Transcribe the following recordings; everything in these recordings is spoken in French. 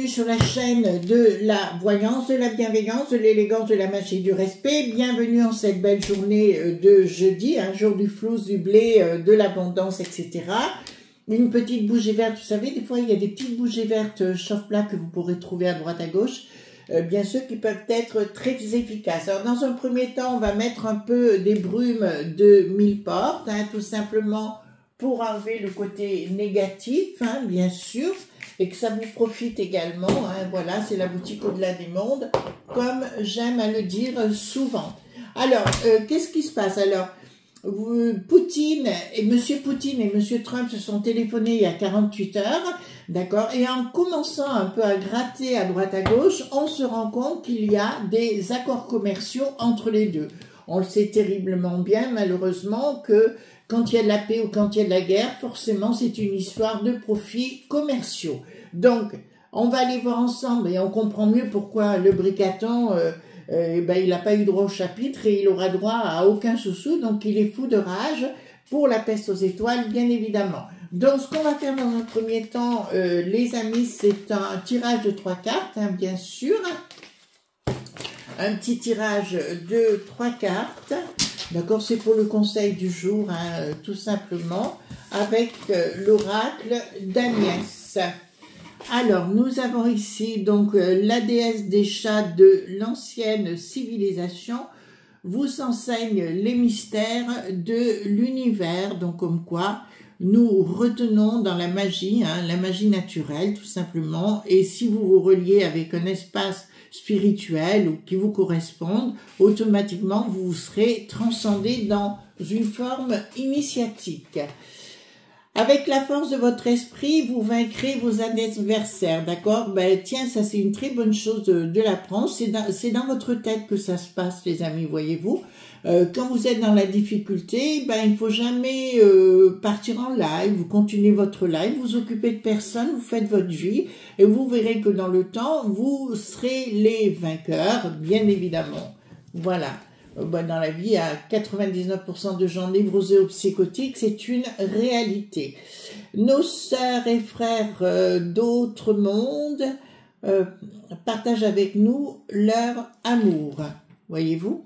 bienvenue sur la chaîne de la voyance, de la bienveillance, de l'élégance, de la magie, du respect. Bienvenue en cette belle journée de jeudi, un jour du flouze, du blé, de l'abondance, etc. Une petite bougie verte, vous savez, des fois il y a des petites bougies vertes chauffe-plat que vous pourrez trouver à droite à gauche, bien sûr qui peuvent être très efficaces. Alors dans un premier temps, on va mettre un peu des brumes de mille portes, tout simplement pour enlever le côté négatif, bien sûr, et que ça vous profite également. Voilà, c'est la boutique au-delà des mondes, comme j'aime à le dire souvent. Alors, qu'est-ce qui se passe? Alors, Poutine et Monsieur Trump se sont téléphonés il y a 48 heures, d'accord, et en commençant un peu à gratter à droite à gauche, on se rend compte qu'il y a des accords commerciaux entre les deux. On le sait terriblement bien, malheureusement, que quand il y a de la paix ou quand il y a de la guerre, forcément, c'est une histoire de profits commerciaux. Donc, on va aller voir ensemble et on comprend mieux pourquoi le bricaton, il n'a pas eu droit au chapitre et il aura droit à aucun sous-sous. Donc, il est fou de rage pour la peste aux étoiles, bien évidemment. Donc, ce qu'on va faire dans un premier temps, les amis, c'est un tirage de 3 cartes, bien sûr. Un petit tirage de 3 cartes. D'accord, c'est pour le conseil du jour, tout simplement, avec l'oracle d'Agnès. Alors, nous avons ici donc la déesse des chats de l'ancienne civilisation vous enseigne les mystères de l'univers, donc comme quoi nous retenons dans la magie naturelle tout simplement, et si vous vous reliez avec un espace spirituel ou qui vous correspondent, automatiquement vous serez transcendé dans une forme initiatique. Avec la force de votre esprit, vous vaincrez vos adversaires, d'accord? Tiens, ça c'est une très bonne chose de l'apprendre, c'est dans votre tête que ça se passe, les amis, voyez-vous. Quand vous êtes dans la difficulté, il ne faut jamais partir en live, vous continuez votre live, vous occupez de personne, vous faites votre vie, et vous verrez que dans le temps, vous serez les vainqueurs, bien évidemment. Voilà. Dans la vie, à 99% de gens névrosés ou psychotiques, c'est une réalité. Nos sœurs et frères d'autres mondes partagent avec nous leur amour, voyez-vous.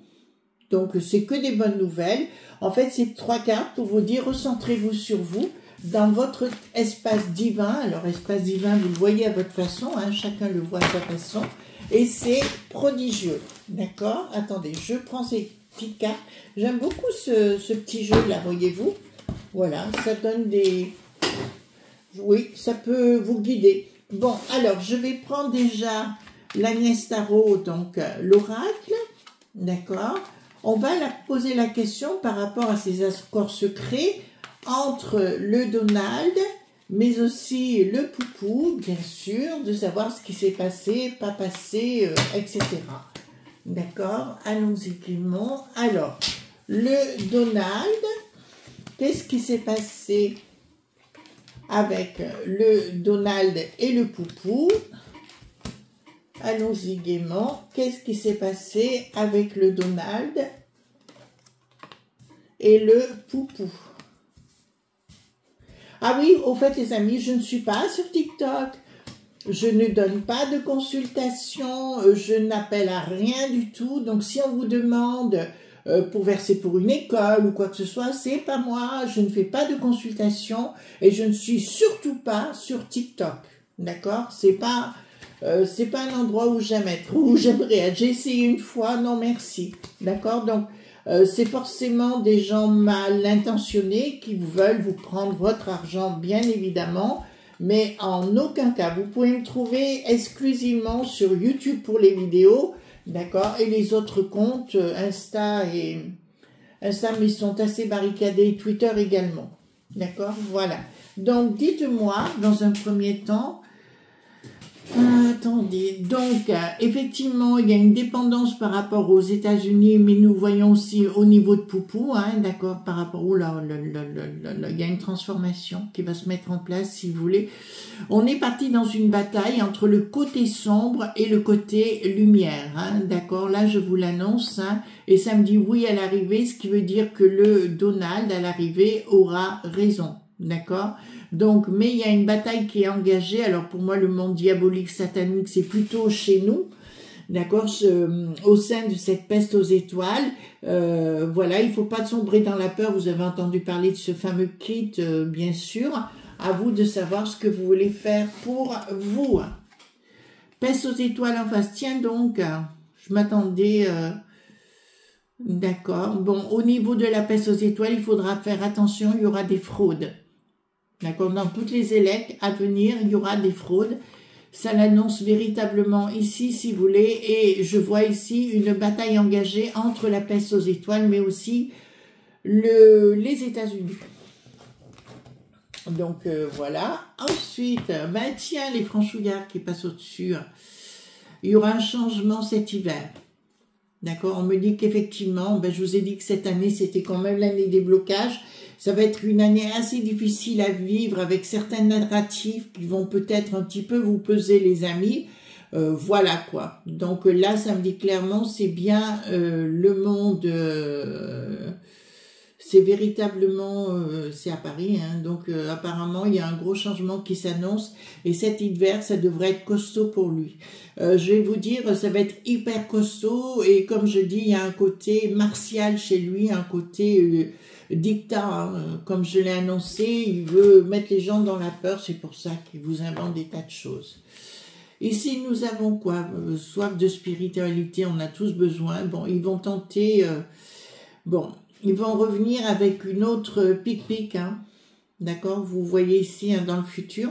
Donc, c'est que des bonnes nouvelles. En fait, c'est 3 cartes pour vous dire, recentrez-vous sur vous, dans votre espace divin. Alors, espace divin, vous le voyez à votre façon, chacun le voit à sa façon. Et c'est prodigieux, d'accord? Attendez, je prends ces petites cartes. J'aime beaucoup ce petit jeu-là, voyez-vous. Voilà, ça donne des... Oui, ça peut vous guider. Bon, alors, je vais prendre déjà l'Agnès Tarot, donc l'oracle, d'accord? On va poser la question par rapport à ces accords secrets entre le Donald, mais aussi le Poupou, bien sûr, de savoir ce qui s'est passé, pas passé, etc. D'accord? Allons-y, Clément. Alors, le Donald, qu'est-ce qui s'est passé avec le Donald et le Poupou? Allons-y gaiement. Qu'est-ce qui s'est passé avec le Donald et le Poupou? Ah oui, au fait les amis, je ne suis pas sur TikTok. Je ne donne pas de consultation. Je n'appelle à rien du tout. Donc si on vous demande pour verser pour une école ou quoi que ce soit, c'est pas moi. Je ne fais pas de consultation et je ne suis surtout pas sur TikTok. D'accord? C'est pas un endroit où j'aimerais être. J'ai essayé une fois, non merci. D'accord? Donc, c'est forcément des gens mal intentionnés qui veulent vous prendre votre argent, bien évidemment, mais en aucun cas. Vous pouvez me trouver exclusivement sur YouTube pour les vidéos, d'accord? Et les autres comptes, Insta, mais sont assez barricadés, Twitter également. D'accord? Voilà. Donc, dites-moi, dans un premier temps, attendez, donc effectivement il y a une dépendance par rapport aux États-Unis, mais nous voyons aussi au niveau de Poupou, d'accord, par rapport où là, il y a une transformation qui va se mettre en place si vous voulez. On est parti dans une bataille entre le côté sombre et le côté lumière, d'accord, là je vous l'annonce, et ça me dit oui à l'arrivée, ce qui veut dire que le Donald à l'arrivée aura raison. d'accord? Donc, mais il y a une bataille qui est engagée. Alors, pour moi, le monde diabolique, satanique, c'est plutôt chez nous, d'accord? Au sein de cette peste aux étoiles. Voilà, il ne faut pas sombrer dans la peur. Vous avez entendu parler de ce fameux kit, bien sûr. À vous de savoir ce que vous voulez faire pour vous. Peste aux étoiles en face. Tiens donc, je m'attendais... D'accord. Bon, au niveau de la peste aux étoiles, il faudra faire attention, il y aura des fraudes. D'accord. Dans toutes les élèves à venir, il y aura des fraudes. Ça l'annonce véritablement ici, si vous voulez. Et je vois ici une bataille engagée entre la peste aux étoiles, mais aussi les États-Unis. Donc, voilà. Ensuite, ben tiens, les franchouillards qui passent au-dessus. Il y aura un changement cet hiver. D'accord, on me dit qu'effectivement, ben, je vous ai dit que cette année, c'était quand même l'année des blocages. Ça va être une année assez difficile à vivre avec certains narratifs qui vont peut-être un petit peu vous peser les amis. Voilà quoi. Donc là, ça me dit clairement, c'est bien le monde... c'est véritablement, c'est à Paris, hein, donc apparemment il y a un gros changement qui s'annonce et cet hiver ça devrait être costaud pour lui. Je vais vous dire, ça va être hyper costaud et comme je dis, il y a un côté martial chez lui, un côté dictat, hein, comme je l'ai annoncé, il veut mettre les gens dans la peur, c'est pour ça qu'il vous invente des tas de choses. Ici nous avons quoi? Soif de spiritualité, on a tous besoin. Bon, ils vont tenter, bon... Ils vont revenir avec une autre pic-pic, hein. D'accord? Vous voyez ici hein, dans le futur,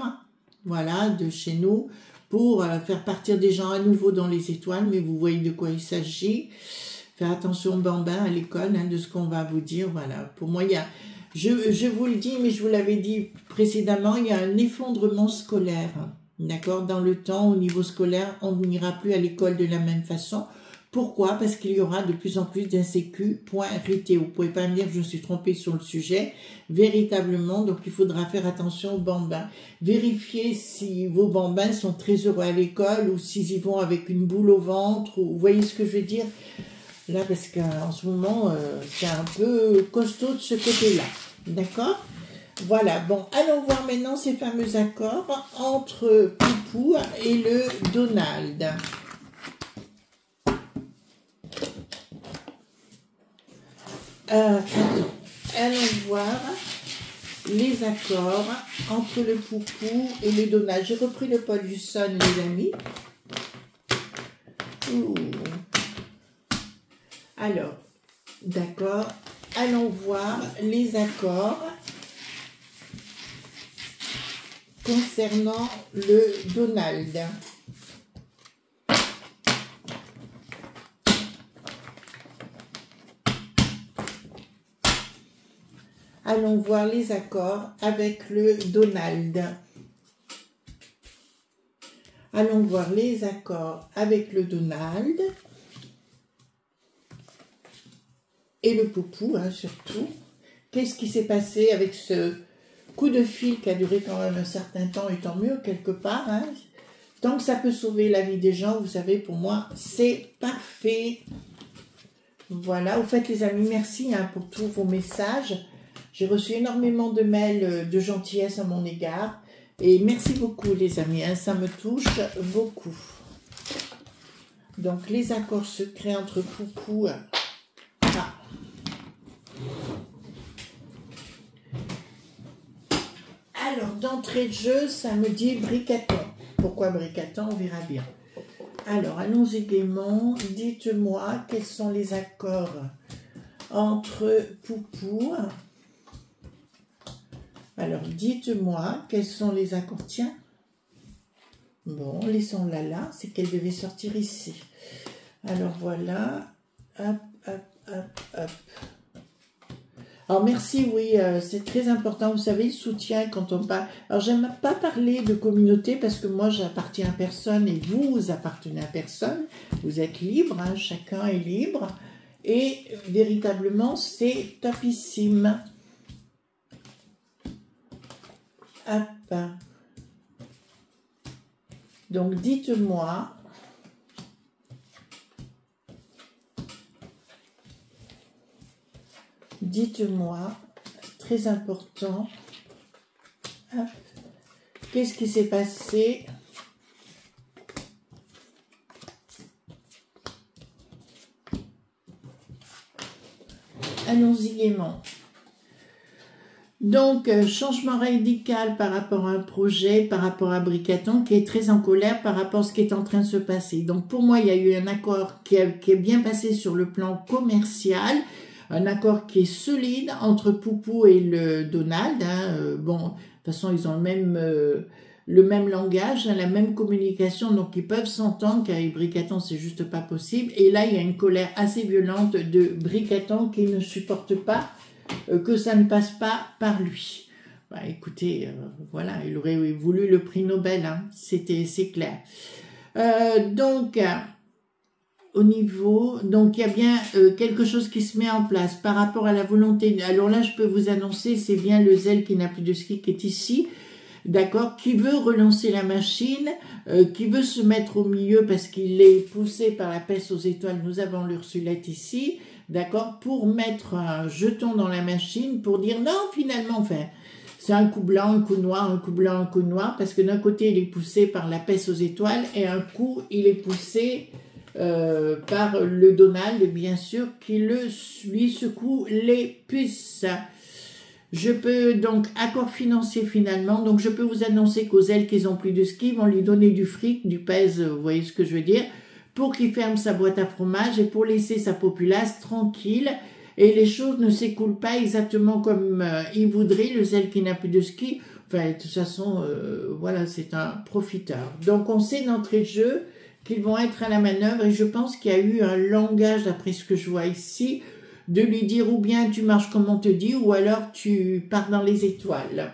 voilà, de chez nous, pour faire partir des gens à nouveau dans les étoiles, mais vous voyez de quoi il s'agit. Faire attention bambin à l'école, hein, de ce qu'on va vous dire, voilà. Pour moi, il y a, je vous le dis, mais je vous l'avais dit précédemment, il y a un effondrement scolaire, d'accord? Dans le temps, au niveau scolaire, on n'ira plus à l'école de la même façon. Pourquoi? Parce qu'il y aura de plus en plus d'insécu, point RT. Vous ne pouvez pas me dire que je me suis trompée sur le sujet. Véritablement, donc il faudra faire attention aux bambins. Vérifiez si vos bambins sont très heureux à l'école ou s'ils y vont avec une boule au ventre. Ou, vous voyez ce que je veux dire? Là, parce qu'en ce moment, c'est un peu costaud de ce côté-là. D'accord? Voilà, bon, allons voir maintenant ces fameux accords entre Poupou et le Donald. Allons voir les accords entre le Poupou et le Donald. J'ai repris le Paul Husson, les amis. Ouh. Alors, d'accord. Allons voir les accords concernant le Donald. Allons voir les accords avec le Donald. Allons voir les accords avec le Donald. Et le Poupou, hein, surtout. Qu'est-ce qui s'est passé avec ce coup de fil qui a duré quand même un certain temps, et tant mieux, quelque part. Hein. Tant que ça peut sauver la vie des gens, vous savez, pour moi, c'est parfait. Voilà, au fait, les amis, merci hein, pour tous vos messages. J'ai reçu énormément de mails de gentillesse à mon égard. Et merci beaucoup, les amis. Hein, ça me touche beaucoup. Donc, les accords secrets entre Poupou... Ah. Alors, d'entrée de jeu, ça me dit Bricaton. Pourquoi Bricaton? On verra bien. Alors, allons-y gaiement. Dites-moi quels sont les accords entre Poupou... Alors, dites-moi, quels sont les accords? Tiens. Bon, laissons-la là. C'est qu'elle devait sortir ici. Alors, voilà. Hop, hop, hop, hop. Alors, merci, oui, c'est très important. Vous savez, le soutien, quand on parle... Alors, j'aime pas parler de communauté parce que moi, j'appartiens à personne et vous appartenez à personne. Vous êtes libre, hein, chacun est libre. Et véritablement, c'est topissime. Hop. Donc, dites-moi, très important, Qu'est-ce qui s'est passé? Allons-y gaiement. Donc, changement radical par rapport à un projet, par rapport à Bricaton, qui est très en colère par rapport à ce qui est en train de se passer. Donc, pour moi, il y a eu un accord qui est bien passé sur le plan commercial, un accord qui est solide entre Poupou et le Donald. Bon, de toute façon, ils ont le même langage, la même communication, donc ils peuvent s'entendre, qu'avec Bricaton, c'est juste pas possible. Et là, il y a une colère assez violente de Bricaton qui ne supporte pas que ça ne passe pas par lui. Bah, écoutez, voilà, il aurait voulu le prix Nobel, hein, c'est clair. Donc, au niveau, donc il y a bien quelque chose qui se met en place par rapport à la volonté. Alors là, je peux vous annoncer, c'est bien le zèle qui n'a plus de ski qui est ici, d'accord, qui veut relancer la machine, qui veut se mettre au milieu parce qu'il est poussé par la peste aux étoiles. Nous avons l'Ursulette ici, d'accord, pour mettre un jeton dans la machine, pour dire non, finalement, enfin, c'est un coup blanc, un coup noir, un coup blanc, un coup noir, parce que d'un côté, il est poussé par la peste aux étoiles, et un coup, il est poussé par le Donald, bien sûr, qui lui secoue les puces. Je peux donc, accord financier finalement, donc je peux vous annoncer qu'aux ailes qu'ils ont plus de ski, vont lui donner du fric, du pèse, vous voyez ce que je veux dire, pour qu'il ferme sa boîte à fromage et pour laisser sa populace tranquille et les choses ne s'écoulent pas exactement comme il voudrait, le zèle qui n'a plus de ski. Enfin, de toute façon, voilà, c'est un profiteur. Donc, on sait d'entrée de jeu qu'ils vont être à la manœuvre et je pense qu'il y a eu un langage, d'après ce que je vois ici, de lui dire ou bien tu marches comme on te dit ou alors tu pars dans les étoiles.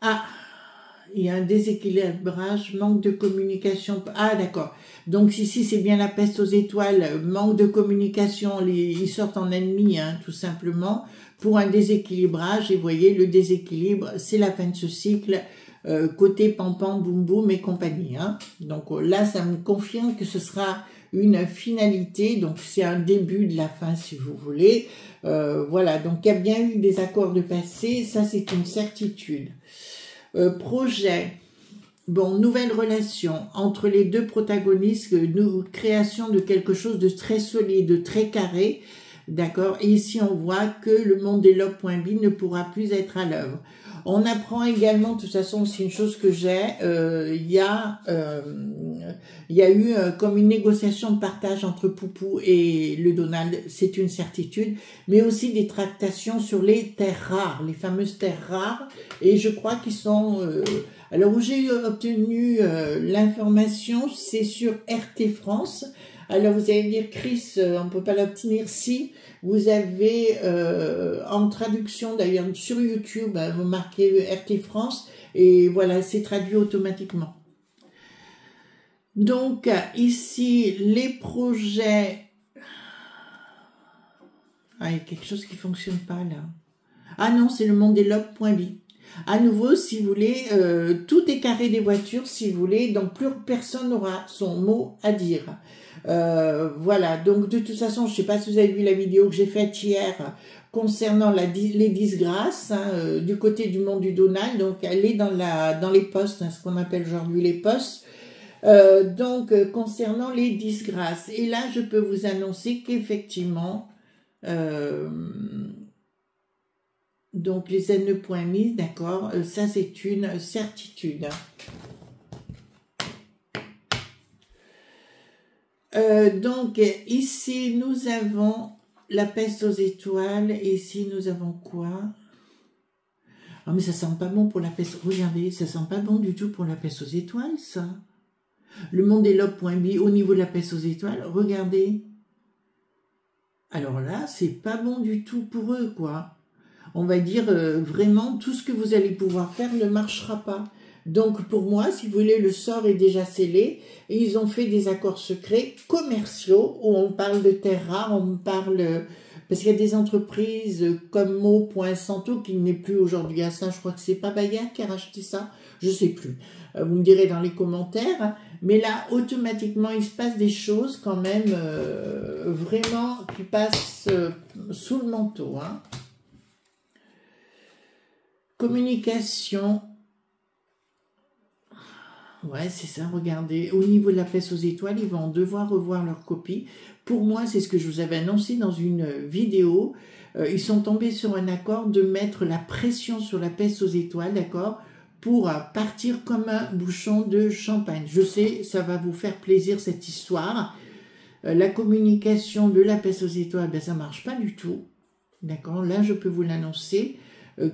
Ah, il y a un déséquilibrage, manque de communication. Ah, d'accord. Donc ici, c'est bien la peste aux étoiles, manque de communication, ils sortent en ennemis, hein, tout simplement, pour un déséquilibrage. Et vous voyez, le déséquilibre, c'est la fin de ce cycle, côté Pam-Pam, Boum Boum et compagnie. Hein. Donc là, ça me confirme que ce sera une finalité, donc c'est un début de la fin, si vous voulez. Voilà, donc il y a bien eu des accords de passé, ça c'est une certitude. Projet, bon, nouvelle relation entre les deux protagonistes, création de quelque chose de très solide, de très carré, d'accord. Et ici on voit que le monde des lobes.b ne pourra plus être à l'œuvre. On apprend également, de toute façon, c'est une chose que j'ai, il y a eu comme une négociation de partage entre Poupou et le Donald, c'est une certitude, mais aussi des tractations sur les terres rares, les fameuses terres rares, et je crois qu'ils sont... alors, où j'ai obtenu l'information, c'est sur RT France. Alors, vous allez me dire, Chris, on ne peut pas l'obtenir si vous avez, en traduction d'ailleurs sur YouTube, vous marquez RT France, et voilà, c'est traduit automatiquement. Donc, ici, les projets... Ah, il y a quelque chose qui ne fonctionne pas, là. Ah non, c'est le monde des lobes.b. À nouveau, si vous voulez, tout est carré des voitures, si vous voulez, donc plus personne n'aura son mot à dire. Voilà, donc de toute façon, je ne sais pas si vous avez vu la vidéo que j'ai faite hier concernant les disgrâces hein, du côté du monde du Donald, donc elle est dans les postes, hein, ce qu'on appelle aujourd'hui les postes. Donc, concernant les disgrâces. Et là, je peux vous annoncer qu'effectivement, donc les N.mis, d'accord, ça c'est une certitude. Donc, ici, nous avons la peste aux étoiles. Et ici, nous avons quoi? Ah, mais ça sent pas bon pour la peste. Regardez, ça sent pas bon du tout pour la peste aux étoiles, ça. Le monde des lobes.b au niveau de la peste aux étoiles, regardez. Alors là, c'est pas bon du tout pour eux, quoi. On va dire vraiment, tout ce que vous allez pouvoir faire ne marchera pas. Donc pour moi, si vous voulez, le sort est déjà scellé et ils ont fait des accords secrets commerciaux où on parle de terres rares, on parle... Parce qu'il y a des entreprises comme Mo.Santo qui n'est plus aujourd'hui à ça. Je crois que c'est pas Bayard qui a racheté ça. Je sais plus. Vous me direz dans les commentaires. Mais là, automatiquement, il se passe des choses quand même vraiment qui passent sous le manteau. Hein. Communication. Ouais, c'est ça, regardez. Au niveau de la peste aux étoiles, ils vont devoir revoir leur copie. Pour moi, c'est ce que je vous avais annoncé dans une vidéo. Ils sont tombés sur un accord de mettre la pression sur la peste aux étoiles, d'accord, pour partir comme un bouchon de champagne. Je sais, ça va vous faire plaisir cette histoire. La communication de la peste aux étoiles, ben, ça marche pas du tout. D'accord, là, je peux vous l'annoncer.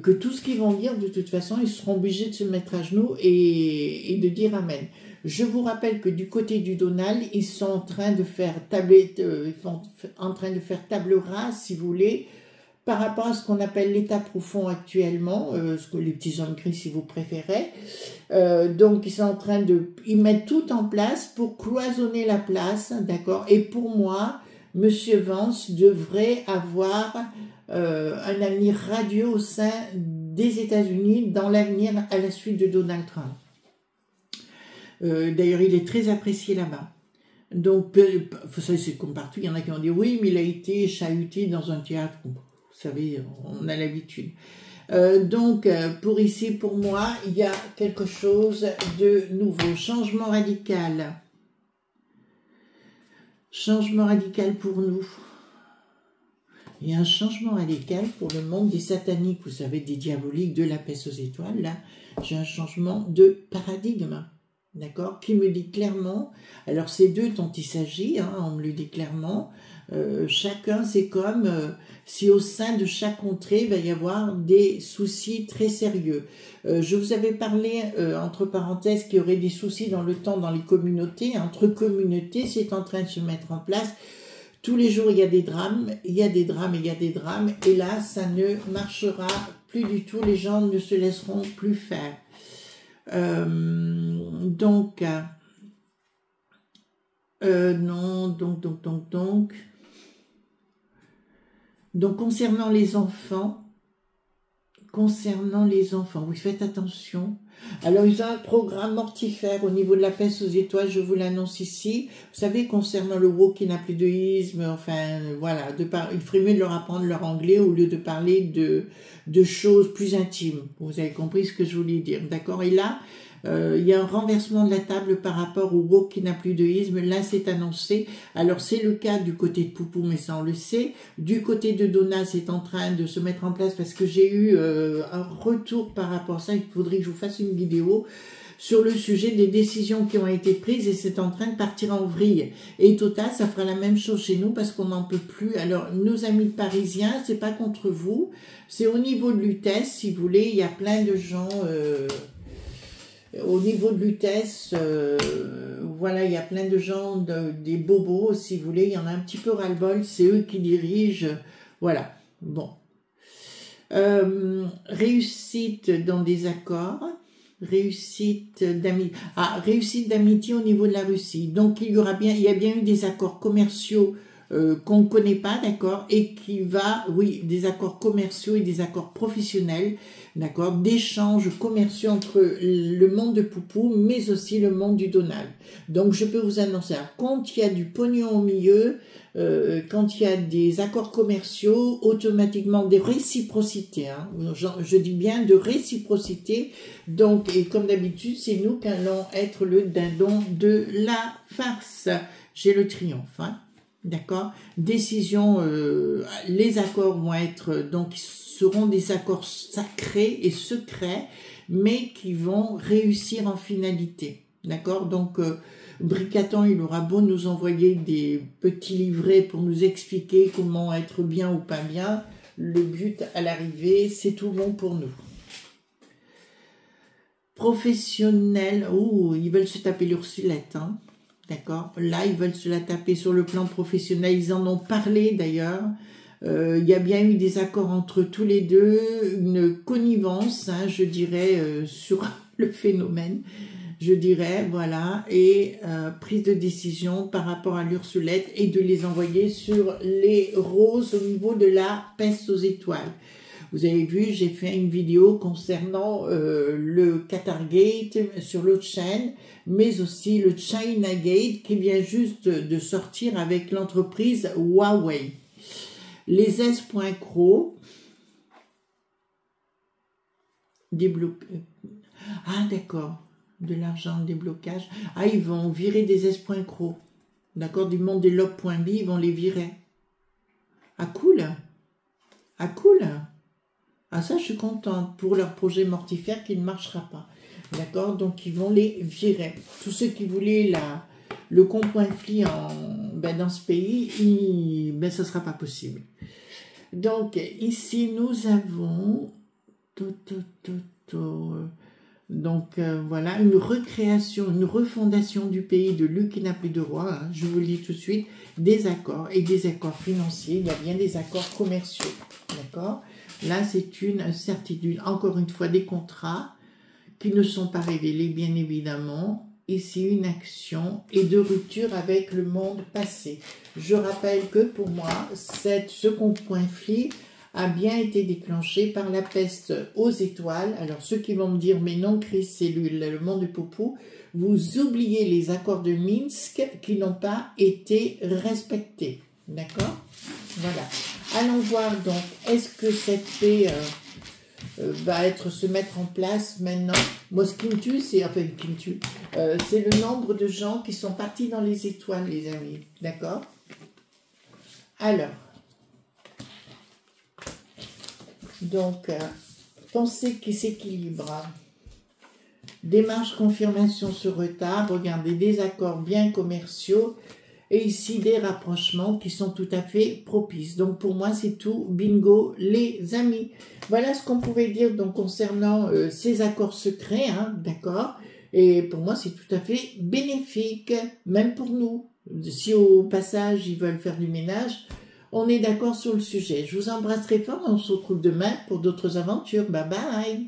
Que tout ce qu'ils vont dire, de toute façon, ils seront obligés de se mettre à genoux et de dire Amen. Je vous rappelle que du côté du Donald, ils sont en train de faire table rase, si vous voulez, par rapport à ce qu'on appelle l'état profond actuellement, ce que les petits hommes gris, si vous préférez. Donc, ils sont en train ils mettent tout en place pour cloisonner la place, d'accord. Et pour moi, Monsieur Vance devrait avoir un avenir radieux au sein des États-Unis dans l'avenir à la suite de Donald Trump. D'ailleurs, il est très apprécié là-bas. Donc, ça c'est comme partout, il y en a qui ont dit oui, mais il a été chahuté dans un théâtre. Vous savez, on a l'habitude. Donc, pour ici, pour moi, il y a quelque chose de nouveau. Changement radical. Changement radical pour nous. Il y a un changement radical pour le monde des sataniques, vous savez, des diaboliques, de la peste aux étoiles. Là, j'ai un changement de paradigme, d'accord, qui me dit clairement, alors c'est d'eux dont il s'agit, hein, on me le dit clairement, chacun, c'est comme si au sein de chaque contrée, il va y avoir des soucis très sérieux. Je vous avais parlé, entre parenthèses, qu'il y aurait des soucis dans le temps dans les communautés. Entre communautés, c'est en train de se mettre en place. Tous les jours, il y a des drames, il y a des drames, il y a des drames. Et là, ça ne marchera plus du tout. Les gens ne se laisseront plus faire. Donc, concernant les enfants, oui, faites attention. Alors, ils ont un programme mortifère au niveau de la peste aux étoiles, je vous l'annonce ici. Vous savez, concernant le woke qui n'a plus de isme, enfin, voilà, il ferait mieux de leur apprendre leur anglais au lieu de parler de choses plus intimes. Vous avez compris ce que je voulais dire, d'accord? Et là, il y a un renversement de la table par rapport au woke qui n'a plus de isme. Là, c'est annoncé. Alors, c'est le cas du côté de Poupou, mais ça, on le sait. Du côté de Donna, c'est en train de se mettre en place parce que j'ai eu un retour par rapport à ça. Il faudrait que je vous fasse une vidéo sur le sujet des décisions qui ont été prises et c'est en train de partir en vrille. Et Total, ça fera la même chose chez nous parce qu'on n'en peut plus. Alors, nos amis parisiens, c'est pas contre vous. C'est au niveau de l'UTES, si vous voulez. Il y a plein de gens... au niveau de l'UTES, voilà, il y a plein de gens, des bobos, si vous voulez, il y en a un petit peu ras-le-bol, c'est eux qui dirigent, voilà, bon. Réussite dans des accords, réussite d'amitié au niveau de la Russie. Donc, il y a bien eu des accords commerciaux qu'on ne connaît pas, d'accord, et oui, des accords commerciaux et des accords professionnels, d'accord, d'échanges commerciaux entre le monde de Poupou, mais aussi le monde du Donald. Donc, je peux vous annoncer, alors, quand il y a du pognon au milieu, quand il y a des accords commerciaux, automatiquement des réciprocités, hein, je dis bien de réciprocité, donc, et comme d'habitude, c'est nous qui allons être le dindon de la farce. J'ai le triomphe, hein. D'accord, décision, les accords vont être, donc, seront des accords sacrés et secrets, mais qui vont réussir en finalité. D'accord, donc, Bricaton, il aura beau nous envoyer des petits livrets pour nous expliquer comment être bien ou pas bien, le but à l'arrivée, c'est tout bon pour nous. Professionnels, ils veulent se taper l'Ursulette, hein. D'accord, là, ils veulent se la taper sur le plan professionnel. Ils en ont parlé, d'ailleurs. Il y a bien eu des accords entre tous les deux, une connivence, hein, je dirais, sur le phénomène, je dirais, voilà, et prise de décision par rapport à l'Ursulette et de les envoyer sur les roses au niveau de la peste aux étoiles. Vous avez vu, j'ai fait une vidéo concernant le Qatargate sur l'autre chaîne, mais aussi le Chinagate qui vient juste de sortir avec l'entreprise Huawei. Les S.Cro, Ah, d'accord. De l'argent, déblocage. Ah, ils vont virer des S.cro. D'accord, du monde des log.b, ils vont les virer. Ah, cool. Ah, cool. Ah, ça, je suis contente pour leur projet mortifère qui ne marchera pas. D'accord, donc ils vont les virer. Tous ceux qui voulaient le conflit dans ce pays, ça ne sera pas possible. Donc, ici, nous avons... voilà, une recréation, une refondation du pays de lui qui n'a plus de roi, hein, je vous le dis tout de suite, des accords et des accords financiers, il y a bien des accords commerciaux, d'accord? Là, c'est une certitude, encore une fois, des contrats qui ne sont pas révélés, bien évidemment. Ici, une action et de rupture avec le monde passé. Je rappelle que pour moi, ce conflit a bien été déclenché par la peste aux étoiles. Alors, ceux qui vont me dire, mais non, Chris, c'est le monde du poupou, vous oubliez les accords de Minsk qui n'ont pas été respectés. D'accord? Voilà. Allons voir donc, est-ce que cette paix va se mettre en place maintenant? Moi, ce qui me tue, c'est c'est le nombre de gens qui sont partis dans les étoiles, les amis. D'accord? Alors, donc, pensée qui s'équilibre. Démarche confirmation sur retard. Regardez, des accords bien commerciaux. Et ici, des rapprochements qui sont tout à fait propices. Donc, pour moi, c'est tout. Bingo, les amis. Voilà ce qu'on pouvait dire donc, concernant ces accords secrets. Hein, d'accord? Et pour moi, c'est tout à fait bénéfique, même pour nous. Si au passage, ils veulent faire du ménage, on est d'accord sur le sujet. Je vous embrasse très fort. On se retrouve demain pour d'autres aventures. Bye bye.